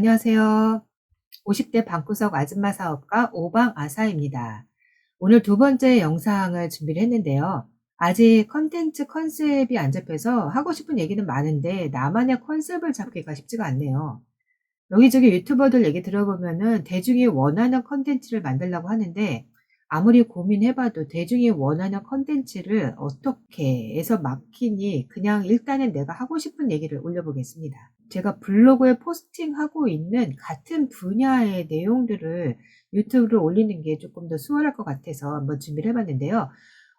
안녕하세요. 50대 방구석 아줌마 사업가 오방아사입니다. 오늘 두 번째 영상을 준비를 했는데요. 아직 컨셉이 안 잡혀서 하고 싶은 얘기는 많은데 나만의 컨셉을 잡기가 쉽지가 않네요. 여기저기 유튜버들 얘기 들어보면은 대중이 원하는 컨텐츠를 만들려고 하는데 아무리 고민해봐도 대중이 원하는 컨텐츠를 어떻게 해서 막히니 그냥 일단은 내가 하고 싶은 얘기를 올려보겠습니다. 제가 블로그에 포스팅하고 있는 같은 분야의 내용들을 유튜브로 올리는 게 조금 더 수월할 것 같아서 한번 준비를 해봤는데요.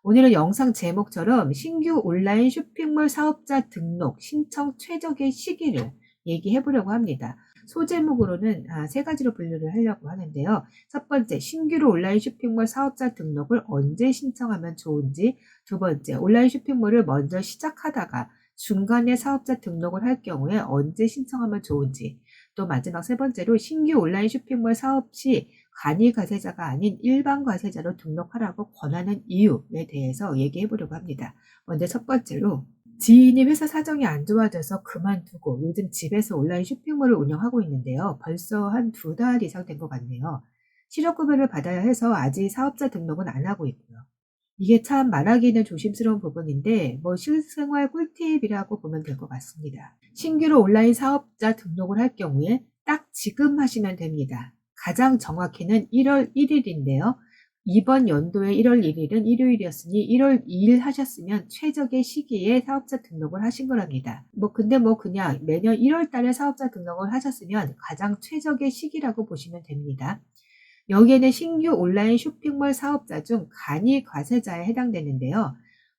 오늘은 영상 제목처럼 신규 온라인 쇼핑몰 사업자 등록 신청 최적의 시기를 얘기해 보려고 합니다. 소제목으로는 세 가지로 분류를 하려고 하는데요. 첫 번째, 신규로 온라인 쇼핑몰 사업자 등록을 언제 신청하면 좋은지. 두 번째, 온라인 쇼핑몰을 먼저 시작하다가 중간에 사업자 등록을 할 경우에 언제 신청하면 좋은지. 또 마지막 세 번째로 신규 온라인 쇼핑몰 사업 시 간이 과세자가 아닌 일반 과세자로 등록하라고 권하는 이유에 대해서 얘기해 보려고 합니다. 먼저 첫 번째로 지인이 회사 사정이 안 좋아져서 그만두고 요즘 집에서 온라인 쇼핑몰을 운영하고 있는데요. 벌써 한 2달 이상 된 것 같네요. 실업급여를 받아야 해서 아직 사업자 등록은 안 하고 있고요. 이게 참 말하기는 조심스러운 부분인데 실생활 꿀팁이라고 보면 될 것 같습니다. 신규로 온라인 사업자 등록을 할 경우에 딱 지금 하시면 됩니다. 가장 정확히는 1월 1일인데요. 이번 연도의 1월 1일은 일요일이었으니 1월 2일 하셨으면 최적의 시기에 사업자 등록을 하신 거랍니다. 근데 그냥 매년 1월 달에 사업자 등록을 하셨으면 가장 최적의 시기라고 보시면 됩니다. 여기에는 신규 온라인 쇼핑몰 사업자 중 간이 과세자에 해당되는데요.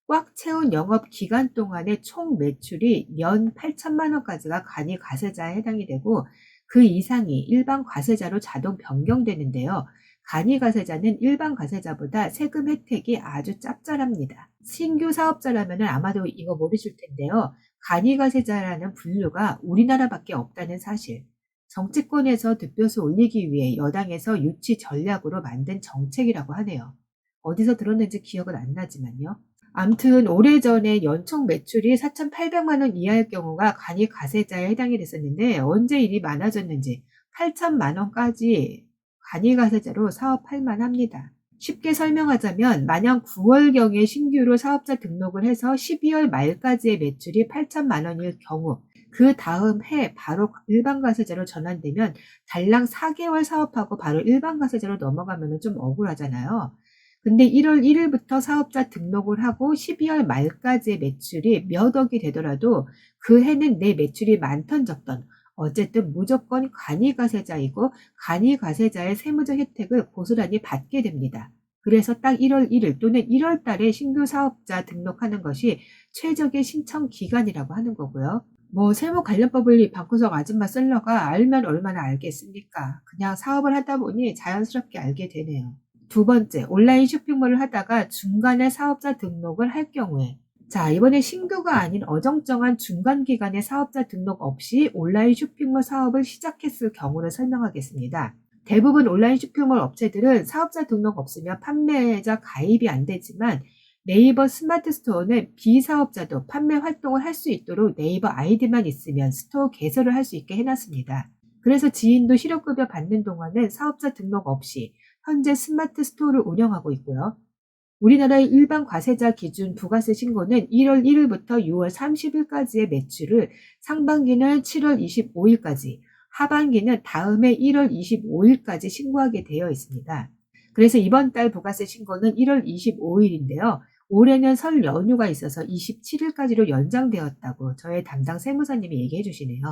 꽉 채운 영업 기간 동안의 총 매출이 연 8천만 원까지가 간이 과세자에 해당이 되고 그 이상이 일반 과세자로 자동 변경되는데요. 간이 과세자는 일반 과세자보다 세금 혜택이 아주 짭짤합니다. 신규 사업자라면 아마도 이거 모르실 텐데요. 간이 과세자라는 분류가 우리나라밖에 없다는 사실. 정치권에서 득표수 올리기 위해 여당에서 유치 전략으로 만든 정책이라고 하네요. 어디서 들었는지 기억은 안 나지만요. 암튼 오래전에 연총 매출이 4,800만 원 이하일 경우가 간이 과세자에 해당이 됐었는데 언제 일이 많아졌는지 8천만 원까지 간이 과세자로 사업할 만합니다. 쉽게 설명하자면 만약 9월경에 신규로 사업자 등록을 해서 12월 말까지의 매출이 8천만 원일 경우 그 다음 해 바로 일반 과세자로 전환되면 달랑 4개월 사업하고 바로 일반 과세자로 넘어가면 좀 억울하잖아요. 근데 1월 1일부터 사업자 등록을 하고 12월 말까지의 매출이 몇 억이 되더라도 그 해는 내 매출이 많던 적던 어쨌든 무조건 간이과세자이고 간이과세자의 세무적 혜택을 고스란히 받게 됩니다. 그래서 딱 1월 1일 또는 1월 달에 신규 사업자 등록하는 것이 최적의 신청 기간이라고 하는 거고요. 세무관련법을 방구석 아줌마 셀러가 알면 얼마나 알겠습니까? 그냥 사업을 하다 보니 자연스럽게 알게 되네요. 두 번째, 온라인 쇼핑몰을 하다가 중간에 사업자 등록을 할 경우에 자, 이번에 신규가 아닌 어정쩡한 중간 기간에 사업자 등록 없이 온라인 쇼핑몰 사업을 시작했을 경우를 설명하겠습니다. 대부분 온라인 쇼핑몰 업체들은 사업자 등록 없으면 판매자 가입이 안 되지만 네이버 스마트 스토어는 비사업자도 판매 활동을 할 수 있도록 네이버 아이디만 있으면 스토어 개설을 할 수 있게 해놨습니다. 그래서 지인도 실업급여 받는 동안은 사업자 등록 없이 현재 스마트 스토어를 운영하고 있고요. 우리나라의 일반 과세자 기준 부가세 신고는 1월 1일부터 6월 30일까지의 매출을 상반기는 7월 25일까지, 하반기는 다음해 1월 25일까지 신고하게 되어 있습니다. 그래서 이번 달 부가세 신고는 1월 25일인데요. 올해는 설 연휴가 있어서 27일까지로 연장되었다고 저의 담당 세무사님이 얘기해 주시네요.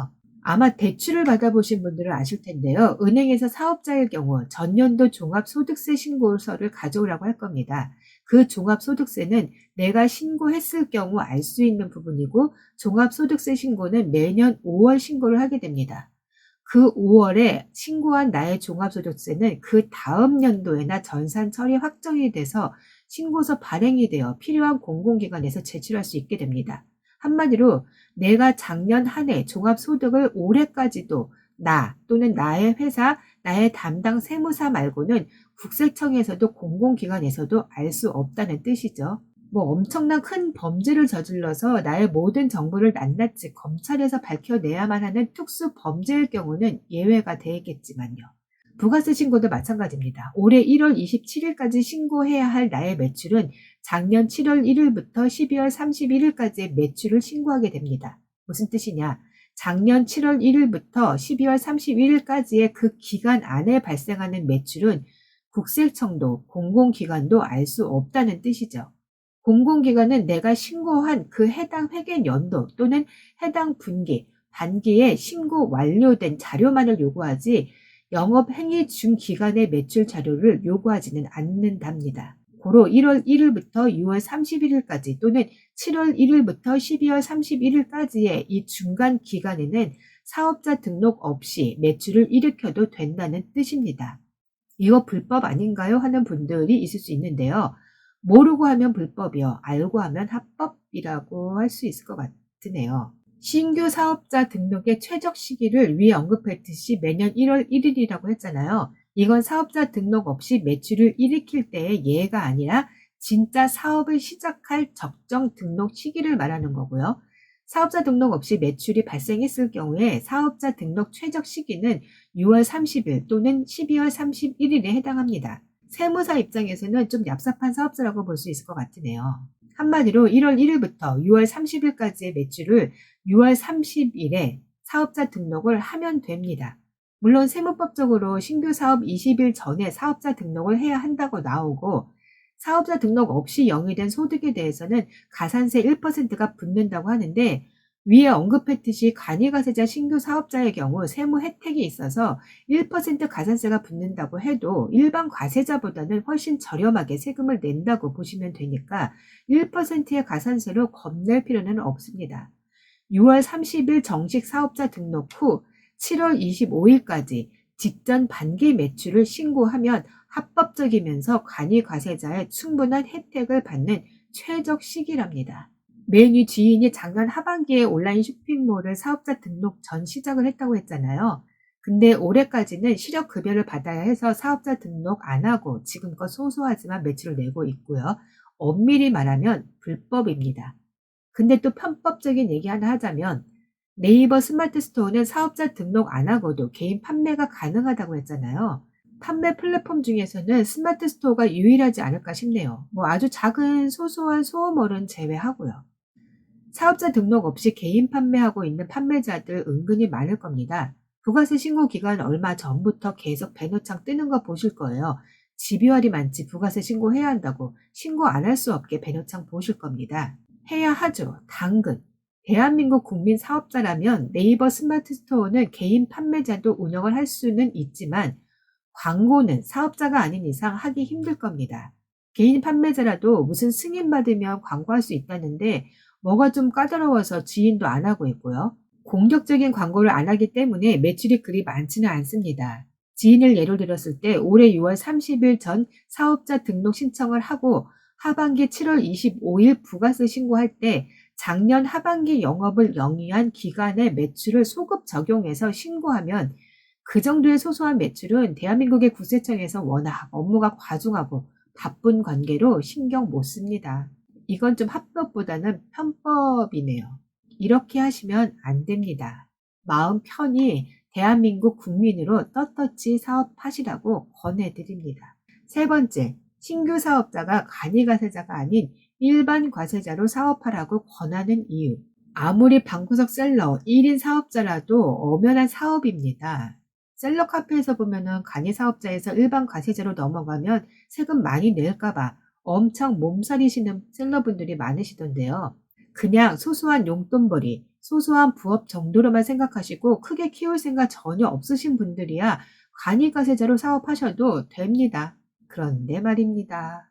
아마 대출을 받아보신 분들은 아실 텐데요. 은행에서 사업자일 경우 전년도 종합소득세 신고서를 가져오라고 할 겁니다. 그 종합소득세는 내가 신고했을 경우 알 수 있는 부분이고 종합소득세 신고는 매년 5월 신고를 하게 됩니다. 그 5월에 신고한 나의 종합소득세는 그 다음 연도에나 전산 처리 확정이 돼서 신고서 발행이 되어 필요한 공공기관에서 제출할 수 있게 됩니다. 한마디로 내가 작년 한 해 종합소득을 올해까지도 나 또는 나의 회사, 나의 담당 세무사 말고는 국세청에서도 공공기관에서도 알 수 없다는 뜻이죠. 뭐 엄청난 큰 범죄를 저질러서 나의 모든 정보를 낱낱이 검찰에서 밝혀내야만 하는 특수 범죄일 경우는 예외가 되겠지만요. 부가세 신고도 마찬가지입니다. 올해 1월 27일까지 신고해야 할 나의 매출은 작년 7월 1일부터 12월 31일까지의 매출을 신고하게 됩니다. 무슨 뜻이냐? 작년 7월 1일부터 12월 31일까지의 그 기간 안에 발생하는 매출은 국세청도 공공기관도 알 수 없다는 뜻이죠. 공공기관은 내가 신고한 그 해당 회계 연도 또는 해당 분기, 반기에 신고 완료된 자료만을 요구하지 영업행위 중 기간의 매출 자료를 요구하지는 않는답니다. 고로 1월 1일부터 6월 31일까지 또는 7월 1일부터 12월 31일까지의 이 중간 기간에는 사업자 등록 없이 매출을 일으켜도 된다는 뜻입니다. 이거 불법 아닌가요? 하는 분들이 있을 수 있는데요. 모르고 하면 불법이요. 알고 하면 합법이라고 할 수 있을 것 같으네요. 신규 사업자 등록의 최적 시기를 위에 언급했듯이 매년 1월 1일이라고 했잖아요. 이건 사업자 등록 없이 매출을 일으킬 때의 예가 아니라 진짜 사업을 시작할 적정 등록 시기를 말하는 거고요. 사업자 등록 없이 매출이 발생했을 경우에 사업자 등록 최적 시기는 6월 30일 또는 12월 31일에 해당합니다. 세무사 입장에서는 좀 얍삽한 사업자라고 볼 수 있을 것 같으네요. 한마디로 1월 1일부터 6월 30일까지의 매출을 6월 30일에 사업자 등록을 하면 됩니다. 물론 세무법적으로 신규 사업 20일 전에 사업자 등록을 해야 한다고 나오고 사업자 등록 없이 영위된 소득에 대해서는 가산세 1%가 붙는다고 하는데 위에 언급했듯이 간이가세자 신규 사업자의 경우 세무 혜택이 있어서 1% 가산세가 붙는다고 해도 일반 과세자보다는 훨씬 저렴하게 세금을 낸다고 보시면 되니까 1%의 가산세로 겁낼 필요는 없습니다. 6월 30일 정식 사업자 등록 후 7월 25일까지 직전 반기 매출을 신고하면 합법적이면서 간이과세자의 충분한 혜택을 받는 최적 시기랍니다. 메뉴 지인이 작년 하반기에 온라인 쇼핑몰을 사업자 등록 전 시작을 했다고 했잖아요. 근데 올해까지는 시력급여를 받아야 해서 사업자 등록 안 하고 지금껏 소소하지만 매출을 내고 있고요. 엄밀히 말하면 불법입니다. 근데 또 편법적인 얘기 하나 하자면 네이버 스마트 스토어는 사업자 등록 안 하고도 개인 판매가 가능하다고 했잖아요. 판매 플랫폼 중에서는 스마트 스토어가 유일하지 않을까 싶네요. 뭐 아주 작은 소소한 소모는 제외하고요. 사업자 등록 없이 개인 판매하고 있는 판매자들 은근히 많을 겁니다. 부가세 신고 기간 얼마 전부터 계속 배노창 뜨는 거 보실 거예요. 집요할이 많지 부가세 신고해야 한다고 신고 안 할 수 없게 배노창 보실 겁니다. 해야 하죠. 당근. 대한민국 국민 사업자라면 네이버 스마트 스토어는 개인 판매자도 운영을 할 수는 있지만 광고는 사업자가 아닌 이상 하기 힘들 겁니다. 개인 판매자라도 무슨 승인받으면 광고할 수 있다는데 뭐가 좀 까다로워서 지인도 안 하고 있고요. 공격적인 광고를 안 하기 때문에 매출이 그리 많지는 않습니다. 지인을 예로 들었을 때 올해 6월 30일 전 사업자 등록 신청을 하고 하반기 7월 25일 부가세 신고할 때 작년 하반기 영업을 영위한 기간의 매출을 소급 적용해서 신고하면 그 정도의 소소한 매출은 대한민국의 국세청에서 워낙 업무가 과중하고 바쁜 관계로 신경 못 씁니다. 이건 좀 합법보다는 편법이네요. 이렇게 하시면 안 됩니다. 마음 편히 대한민국 국민으로 떳떳이 사업하시라고 권해드립니다. 세 번째, 신규 사업자가 간이과세자가 아닌 일반 과세자로 사업하라고 권하는 이유. 아무리 방구석 셀러, 1인 사업자라도 엄연한 사업입니다. 셀러 카페에서 보면은 간이 사업자에서 일반 과세자로 넘어가면 세금 많이 낼까봐 엄청 몸살이시는 셀러분들이 많으시던데요. 그냥 소소한 용돈벌이, 소소한 부업 정도로만 생각하시고 크게 키울 생각 전혀 없으신 분들이야 간이과세자로 사업하셔도 됩니다. 그런데 말입니다.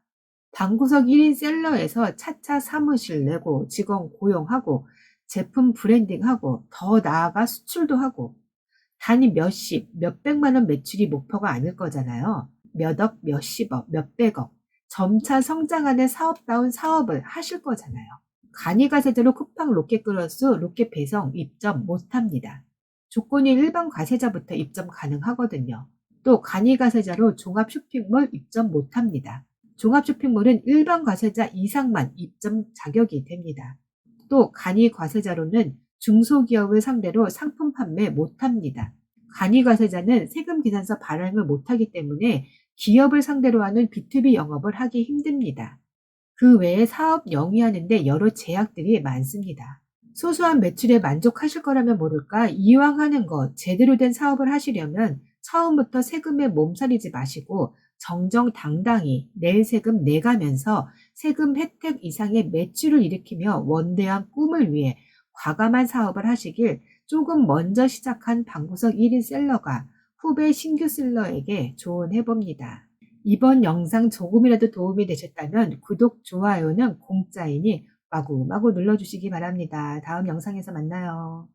방구석 1인 셀러에서 차차 사무실 내고 직원 고용하고 제품 브랜딩하고 더 나아가 수출도 하고 단위 몇십, 몇백만 원 매출이 목표가 아닐 거잖아요. 몇억, 몇십억, 몇백억. 점차 성장하는 사업다운 사업을 하실 거잖아요. 간이과세자로 쿠팡 로켓그로스 로켓 배송 입점 못합니다. 조건이 일반 과세자부터 입점 가능하거든요. 또 간이과세자로 종합 쇼핑몰 입점 못합니다. 종합 쇼핑몰은 일반 과세자 이상만 입점 자격이 됩니다. 또 간이 과세자로는 중소기업을 상대로 상품 판매 못합니다. 간이 과세자는 세금 계산서 발행을 못하기 때문에 기업을 상대로 하는 B2B 영업을 하기 힘듭니다. 그 외에 사업 영위하는데 여러 제약들이 많습니다. 소소한 매출에 만족하실 거라면 모를까 이왕 하는 거 제대로 된 사업을 하시려면 처음부터 세금에 몸살이지 마시고 정정당당히 낼 세금 내가면서 세금 혜택 이상의 매출을 일으키며 원대한 꿈을 위해 과감한 사업을 하시길 조금 먼저 시작한 방구석 1인 셀러가 후배 신규 셀러에게 조언해봅니다. 이번 영상 조금이라도 도움이 되셨다면 구독, 좋아요는 공짜이니 마구마구 눌러주시기 바랍니다. 다음 영상에서 만나요.